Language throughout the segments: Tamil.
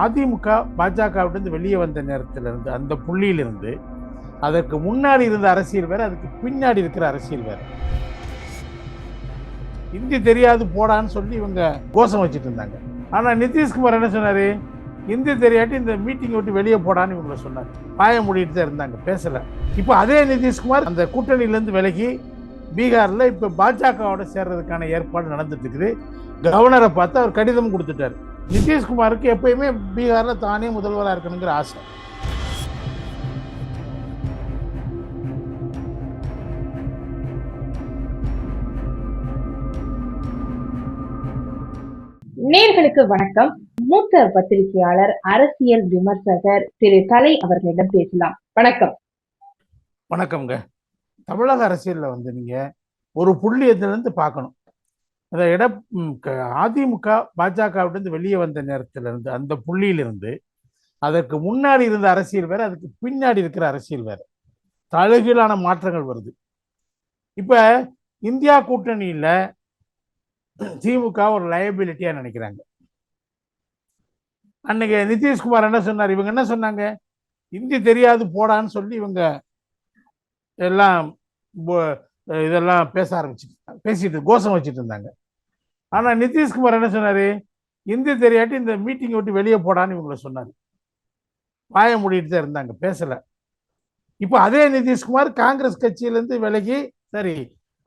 அதிமுக பாஜகவிலிருந்து வெளியே வந்த நேரத்திலிருந்து அந்த புள்ளியிலிருந்து அதற்கு முன்னாடி இருந்த அரசியல் வேற, அதுக்கு பின்னாடி இருக்கிற அரசியல் வேற. இந்தி தெரியாது போடான்னு சொல்லி இவங்க கோஷம் வச்சுட்டு இருந்தாங்க. ஆனா நிதிஷ்குமார் என்ன சொன்னாரு, இந்தி தெரியாட்டி இந்த மீட்டிங் விட்டு வெளியே போடான்னு இவங்களை சொன்னார். பாய மூடிட்டு தான் இருந்தாங்க, பேசல. இப்போ அதே நிதிஷ்குமார் அந்த கூட்டணியிலேருந்து விலகி பீகார்ல இப்ப பாஜகவோட சேர்றதுக்கான ஏற்பாடு நடந்துட்டு இருக்குது. கவர்னரை பார்த்து அவர் கடிதம் கொடுத்துட்டாரு. நிதிஷ்குமாருக்கு எப்பயுமே பீகார்ல தானே முதல்வராக இருக்கணுங்கிற ஆசை. நேர்களுக்கு வணக்கம். மூத்த பத்திரிகையாளர், அரசியல் விமர்சகர் திரு கலை அவர்களிடம் பேசலாம். வணக்கம். வணக்கம்ங்க. தமிழக அரசியல்ல நீங்க ஒரு புள்ளியிலிருந்து பார்க்கணும். அதிமுக பாஜகவிலிருந்து வெளியே வந்த நேரத்திலிருந்து அந்த புள்ளியிலிருந்து அதற்கு முன்னாடி இருந்த அரசியல் வேற, அதுக்கு பின்னாடி இருக்கிற அரசியல் வேற. தலைகீழான மாற்றங்கள் வருது. இப்ப இந்தியா கூட்டணியில திமுக ஒரு லயபிலிட்டியா நினைக்கிறாங்க. அன்னைக்கு நிதிஷ்குமார் என்ன சொன்னார், இவங்க என்ன சொன்னாங்க, இந்தி தெரியாது போடான்னு சொல்லி இவங்க எல்லாம் இதெல்லாம் பேசிட்டு கோஷம் வச்சுட்டு இருந்தாங்க. ஆனா நிதிஷ்குமார் என்ன சொன்னாரு, இந்தி தெரியாட்டி இந்த மீட்டிங் விட்டு வெளியே போடான்னு இவங்களை சொன்னாரு. பாய மூடிட்டு தான் இருந்தாங்க, பேசல. இப்போ அதே நிதிஷ்குமார் காங்கிரஸ் கட்சியிலேருந்து விலகி, சரி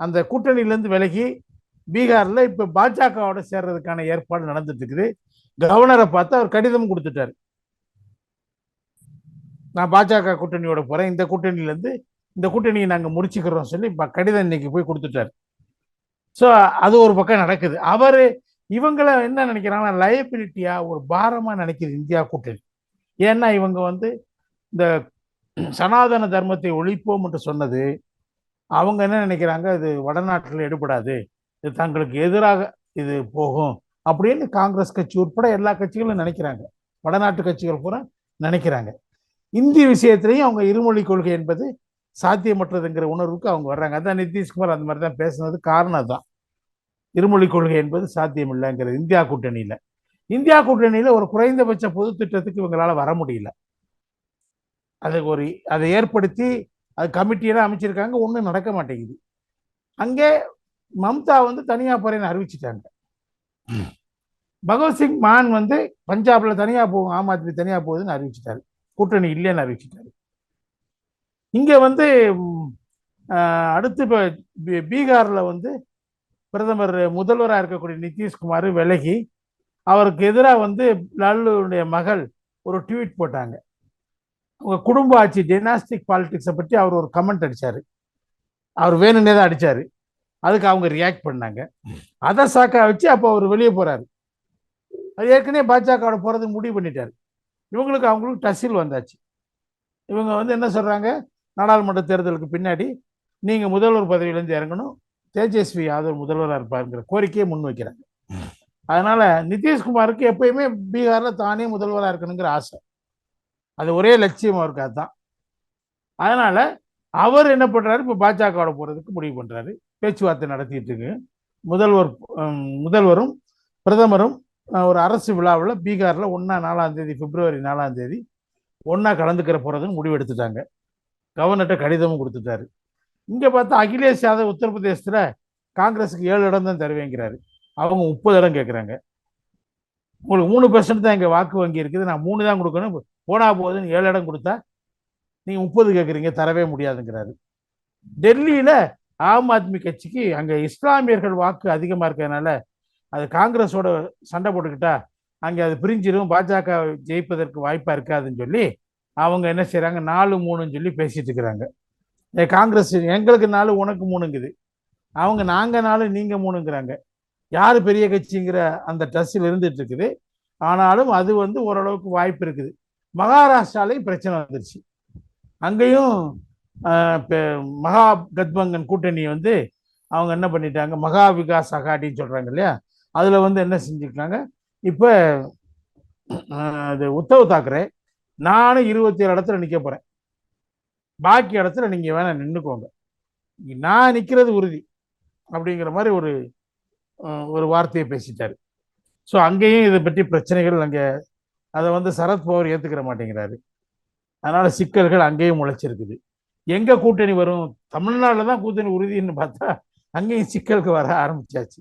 அந்த கூட்டணியிலேருந்து விலகி பீகார்ல இப்ப பாஜகவோட சேர்றதுக்கான ஏற்பாடு நடந்துட்டு இருக்குது. கவர்னரை பார்த்து அவர் கடிதம் கொடுத்துட்டாரு. நான் பாஜக கூட்டணியோட போறேன், இந்த கூட்டணியிலேருந்து இந்த கூட்டணியை நாங்கள் முடிச்சுக்கிறோம் சொல்லி கடிதம் இன்னைக்கு போய் கொடுத்துட்டாரு. ஸோ அது ஒரு பக்கம் நடக்குது. அவரு இவங்களை என்ன நினைக்கிறாங்கன்னா, லயபிலிட்டியா ஒரு பாரமா நினைக்குது இந்தியா கூட்டணி. ஏன்னா இவங்க இந்த சனாதன தர்மத்தை ஒழிப்போம் என்று சொன்னது, அவங்க என்ன நினைக்கிறாங்க, இது வடநாட்டில் எடுபடாது, இது தங்களுக்கு எதிராக இது போகும் அப்படின்னு காங்கிரஸ் கட்சி உட்பட எல்லா கட்சிகளும் நினைக்கிறாங்க. வடநாட்டு கட்சிகள் பூரா நினைக்கிறாங்க. இந்தி விஷயத்திலையும் அவங்க இருமொழி கொள்கை என்பது சாத்தியமற்றதுங்கிற உணர்வுக்கு அவங்க வர்றாங்க. அதான் நிதிஷ்குமார் அந்த மாதிரி தான் பேசுனது காரணம் தான். இருமொழி கொள்கை என்பது சாத்தியம் இல்லைங்கிறது இந்தியா கூட்டணியில ஒரு குறைந்தபட்ச பொது திட்டத்துக்கு இவங்களால வர முடியல. அதை ஏற்படுத்தி அது கமிட்டியெல்லாம் அமைச்சிருக்காங்க, ஒன்றும் நடக்க மாட்டேங்குது. அங்கே மம்தா தனியா போறேன்னு அறிவிச்சிட்டாங்க. பகவத்சிங் மான் பஞ்சாப்ல தனியா போகும், ஆம் ஆத்மி தனியா போகுதுன்னு அறிவிச்சிட்டாரு, கூட்டணி இல்லைன்னு அறிவிச்சிட்டாரு. இங்க அடுத்து இப்ப பீகார்ல பிரதமர் முதல்வராக இருக்கக்கூடிய நிதிஷ்குமார் விலகி அவருக்கு எதிராக லாலுடைய மகள் ஒரு ட்வீட் போட்டாங்க. அவங்க குடும்ப ஆட்சி டைனாஸ்டிக் பாலிடிக்ஸை பற்றி அவர் ஒரு கமெண்ட் அடிச்சாரு. அவர் வேணும்னே தான் அடிச்சாரு. அதுக்கு அவங்க ரியாக்ட் பண்ணாங்க. அதை சாக்கா வச்சு அப்போ அவர் வெளியே போறாரு. அது ஏற்கனவே பாஜகவோட போறதுக்கு முடிவு பண்ணிட்டாரு. அவங்களுக்கு டசில் வந்தாச்சு. இவங்க என்ன சொல்றாங்க, நாடாளுமன்ற தேர்தலுக்கு பின்னாடி நீங்க முதல்வர் பதவியிலேருந்து இறங்கணும், தேஜஸ்வி யாதவ் முதல்வராக இருப்பாருங்கிற கோரிக்கையை முன்வைக்கிறாங்க. அதனால நிதிஷ்குமாருக்கு எப்பயுமே பீகார்ல தானே முதல்வராக இருக்கணுங்கிற ஆசை, அது ஒரே லட்சியம் அவருக்கு. அதுதான். அதனால அவர் என்ன பண்றாரு, இப்ப பாஜகவோட போறதுக்கு முடிவு பண்றாரு. பேச்சுவார்த்தை நடத்திட்டு இருக்கு. முதல்வரும் பிரதமரும் ஒரு அரசு விழாவில் பீகார்ல 4ஆம் தேதி பிப்ரவரி 4ஆம் தேதி ஒன்னா கலந்துக்கிற போறதுன்னு முடிவு எடுத்துட்டாங்க. கவர்னர்கிட்ட கடிதமும் கொடுத்துட்டாரு. இங்க பார்த்தா அகிலேஷ் யாதவ் உத்தரப்பிரதேசத்துல காங்கிரஸுக்கு 7 இடம் தான் தருவேங்கிறாரு. அவங்க 30 இடம் கேட்குறாங்க. உங்களுக்கு 3% தான் எங்க வாக்கு வங்கி இருக்குது, நான் 3 தான் கொடுக்கணும், போனா போகுதுன்னு 7 இடம் கொடுத்தா நீங்க 30 கேட்குறீங்க, தரவே முடியாதுங்கிறாரு. டெல்லியில ஆம் ஆத்மி கட்சிக்கு அங்க இஸ்லாமியர்கள் வாக்கு அதிகமா இருக்கிறதுனால அது காங்கிரஸோட சண்டை போட்டுக்கிட்டா அங்கே அது பிரிஞ்சிடும், பாஜக ஜெயிப்பதற்கு வாய்ப்பா இருக்காதுன்னு சொல்லி அவங்க என்ன செய்யறாங்க, 4-3 சொல்லி பேசிட்டு இருக்கிறாங்க. காங்கிரஸ் எங்களுக்கு 4 உனக்கு 3ங்குது, அவங்க நாங்க 4 நீங்க 3ங்கிறாங்க. யாரு பெரிய கட்சிங்கிற அந்த டஸ்ஸில் இருந்துட்டு இருக்குது. ஆனாலும் அது ஓரளவுக்கு வாய்ப்பு இருக்குது. மகாராஷ்டிராலையும் பிரச்சனை வந்துருச்சு. அங்கேயும் மகா கத்பங்கன் கூட்டணி அவங்க என்ன பண்ணிட்டாங்க, மகா விகாஸ் அகாடின்னு சொல்றாங்க இல்லையா, அதுல என்ன செஞ்சுருக்காங்க, இப்ப அது உத்தவ் தாக்கரே, நானும் 27 இடத்துல நிக்க போறேன், பாக்கி இடத்துல நீங்க வேணா நின்றுக்கோங்க, நான் நிக்கிறது உறுதி அப்படிங்கிற மாதிரி ஒரு வார்த்தையை பேசிட்டாரு. ஸோ அங்கேயும் இதை பற்றி பிரச்சனைகள் அங்கே அதை வந்து சரத்பவார் ஏத்துக்கிற மாட்டேங்கிறாரு. அதனால சிக்கல்கள் அங்கேயும் முளைச்சிருக்குது. எங்க கூட்டணி வரும்? தமிழ்நாட்டில் தான் கூட்டணி உறுதின்னு பார்த்தா அங்கேயும் சிக்கலுக்கு வர ஆரம்பிச்சாச்சு.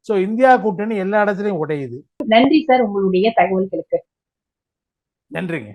ஸோ இந்தியா கூட்டணி எல்லா இடத்துலையும் உடையுது. நன்றி சார் உங்களுடைய தகவல்களுக்கு. நன்றிங்க.